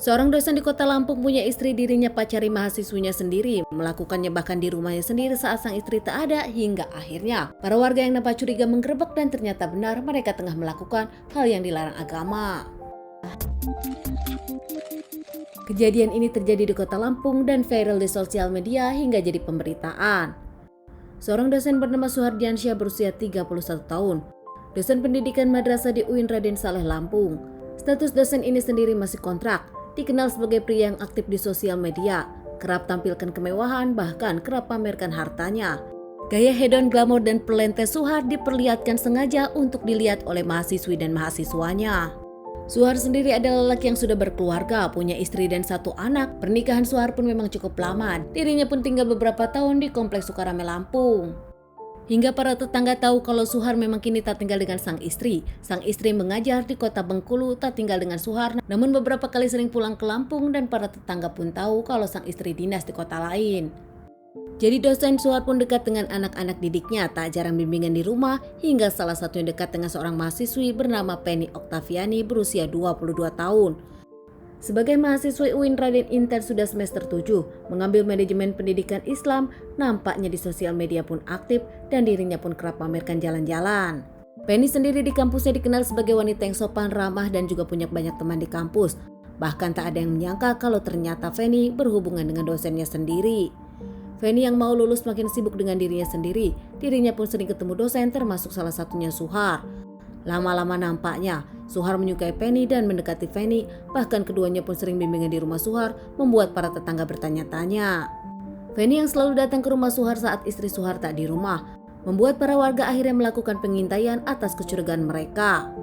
Seorang dosen di kota Lampung punya istri dirinya pacari mahasiswinya sendiri, melakukannya bahkan di rumahnya sendiri saat sang istri tak ada hingga akhirnya para warga yang nampak curiga menggerebek dan ternyata benar mereka tengah melakukan hal yang dilarang agama. Kejadian ini terjadi di kota Lampung dan viral di sosial media hingga jadi pemberitaan. Seorang dosen bernama Suhardiansyah berusia 31 tahun, dosen pendidikan madrasah di UIN Raden Saleh Lampung. Status dosen ini sendiri masih kontrak. Dikenal sebagai pria yang aktif di sosial media, kerap tampilkan kemewahan, bahkan kerap pamerkan hartanya. Gaya hedon, glamor, dan pelente Suhar diperlihatkan sengaja untuk dilihat oleh mahasiswi dan mahasiswanya. Suhar sendiri adalah lelaki yang sudah berkeluarga, punya istri dan 1 anak. Pernikahan Suhar pun memang cukup lama. Dirinya pun tinggal beberapa tahun di Kompleks Sukarame Lampung. Hingga para tetangga tahu kalau Suhar memang kini tak tinggal dengan sang istri. Sang istri mengajar di kota Bengkulu, tak tinggal dengan Suhar, namun beberapa kali sering pulang ke Lampung dan para tetangga pun tahu kalau sang istri dinas di kota lain. Jadi dosen Suhar pun dekat dengan anak-anak didiknya, tak jarang bimbingan di rumah, hingga salah satunya dekat dengan seorang mahasiswi bernama Penny Oktaviani berusia 22 tahun. Sebagai mahasiswa UIN Raden Inten sudah semester 7, mengambil manajemen pendidikan Islam, nampaknya di sosial media pun aktif dan dirinya pun kerap pamerkan jalan-jalan. Penny sendiri di kampusnya dikenal sebagai wanita yang sopan, ramah, dan juga punya banyak teman di kampus. Bahkan tak ada yang menyangka kalau ternyata Penny berhubungan dengan dosennya sendiri. Penny yang mau lulus makin sibuk dengan dirinya sendiri, dirinya pun sering ketemu dosen termasuk salah satunya Suhar. Lama-lama nampaknya Suhar menyukai Penny dan mendekati Penny, bahkan keduanya pun sering bimbingan di rumah Suhar, membuat para tetangga bertanya-tanya. Penny yang selalu datang ke rumah Suhar saat istri Suhar tak di rumah, membuat para warga akhirnya melakukan pengintaian atas kecurigaan mereka.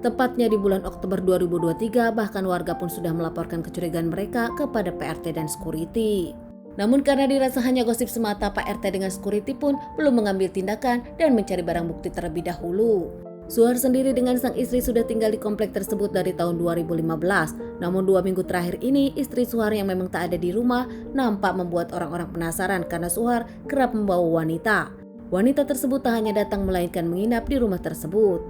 Tepatnya di bulan Oktober 2023, bahkan warga pun sudah melaporkan kecurigaan mereka kepada PRT dan security. Namun karena dirasa hanya gosip semata, Pak RT dengan security pun belum mengambil tindakan dan mencari barang bukti terlebih dahulu. Suhar sendiri dengan sang istri sudah tinggal di komplek tersebut dari tahun 2015. Namun 2 minggu terakhir ini, istri Suhar yang memang tak ada di rumah nampak membuat orang-orang penasaran karena Suhar kerap membawa wanita. Wanita tersebut tak hanya datang melainkan menginap di rumah tersebut.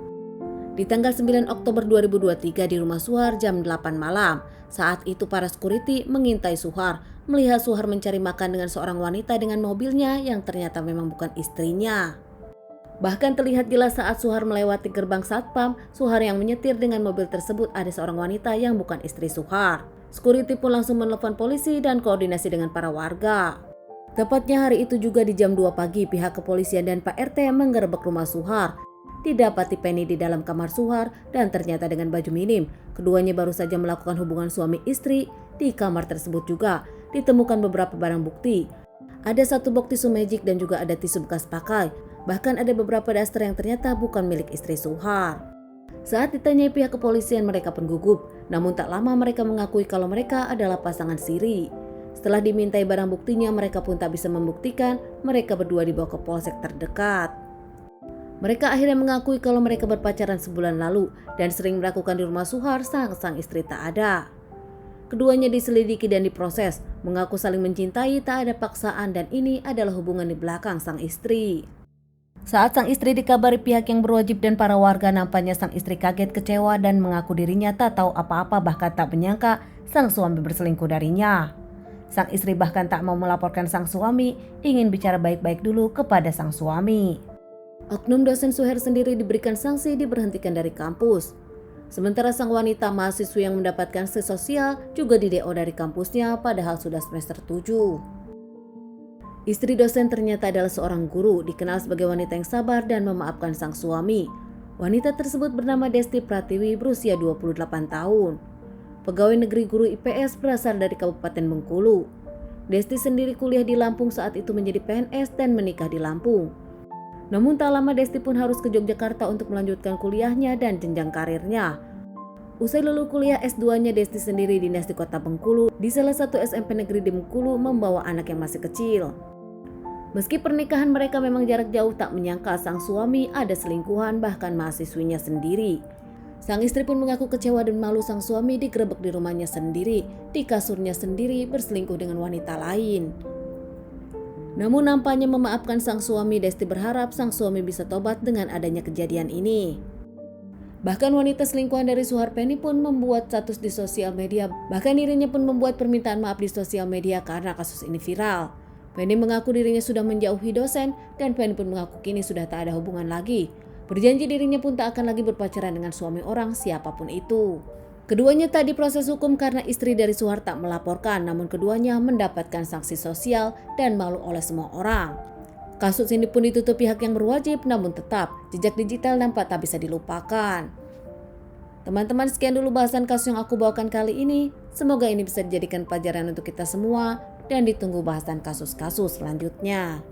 Di tanggal 9 Oktober 2023 di rumah Suhar jam 8 malam. Saat itu para security mengintai Suhar, melihat Suhar mencari makan dengan seorang wanita dengan mobilnya yang ternyata memang bukan istrinya. Bahkan terlihat jelas saat Suhar melewati gerbang satpam, Suhar yang menyetir dengan mobil tersebut ada seorang wanita yang bukan istri Suhar. Security pun langsung menelepon polisi dan koordinasi dengan para warga. Tepatnya hari itu juga di jam 2 pagi, pihak kepolisian dan Pak RT menggerebek rumah Suhar. Didapati Penny di dalam kamar Suhar dan ternyata dengan baju minim. Keduanya baru saja melakukan hubungan suami istri. Di kamar tersebut juga ditemukan beberapa barang bukti. Ada 1 box tisu magic dan juga ada tisu bekas pakai. Bahkan ada beberapa daster yang ternyata bukan milik istri Suhar. Saat ditanyai pihak kepolisian, mereka pun gugup. Namun tak lama mereka mengakui kalau mereka adalah pasangan siri. Setelah dimintai barang buktinya, mereka pun tak bisa membuktikan. Mereka berdua dibawa ke polsek terdekat. Mereka akhirnya mengakui kalau mereka berpacaran sebulan lalu dan sering melakukan di rumah Suhar saat sang istri tak ada. Keduanya diselidiki dan diproses, mengaku saling mencintai, tak ada paksaan, dan ini adalah hubungan di belakang sang istri. Saat sang istri dikabari pihak yang berwajib dan para warga, nampaknya sang istri kaget, kecewa, dan mengaku dirinya tak tahu apa-apa, bahkan tak menyangka sang suami berselingkuh darinya. Sang istri bahkan tak mau melaporkan sang suami, ingin bicara baik-baik dulu kepada sang suami. Oknum dosen Suhar sendiri diberikan sanksi diberhentikan dari kampus. Sementara sang wanita mahasiswa yang mendapatkan sanksi sosial juga di-DO dari kampusnya padahal sudah semester 7. Istri dosen ternyata adalah seorang guru, dikenal sebagai wanita yang sabar dan memaafkan sang suami. Wanita tersebut bernama Desti Pratiwi berusia 28 tahun. Pegawai negeri guru IPS berasal dari Kabupaten Bengkulu. Desti sendiri kuliah di Lampung saat itu menjadi PNS dan menikah di Lampung. Namun tak lama Desti pun harus ke Yogyakarta untuk melanjutkan kuliahnya dan jenjang karirnya. Usai lulus kuliah S2-nya, Desti sendiri dinas di kota Bengkulu di salah satu SMP negeri di Bengkulu membawa anak yang masih kecil. Meski pernikahan mereka memang jarak jauh, tak menyangka sang suami ada selingkuhan bahkan mahasiswinya sendiri. Sang istri pun mengaku kecewa dan malu sang suami digerebek di rumahnya sendiri, di kasurnya sendiri berselingkuh dengan wanita lain. Namun nampaknya memaafkan sang suami, Desti berharap sang suami bisa tobat dengan adanya kejadian ini. Bahkan wanita selingkuhan dari Suhar Penny pun membuat status di sosial media. Bahkan dirinya pun membuat permintaan maaf di sosial media karena kasus ini viral. Penny mengaku dirinya sudah menjauhi dosen dan Penny pun mengaku kini sudah tak ada hubungan lagi. Berjanji dirinya pun tak akan lagi berpacaran dengan suami orang siapapun itu. Keduanya tak diproses hukum karena istri dari Suhar tak melaporkan, namun keduanya mendapatkan sanksi sosial dan malu oleh semua orang. Kasus ini pun ditutup pihak yang berwajib, namun tetap jejak digital nampak tak bisa dilupakan. Teman-teman, sekian dulu bahasan kasus yang aku bawakan kali ini. Semoga ini bisa dijadikan pelajaran untuk kita semua dan ditunggu bahasan kasus-kasus selanjutnya.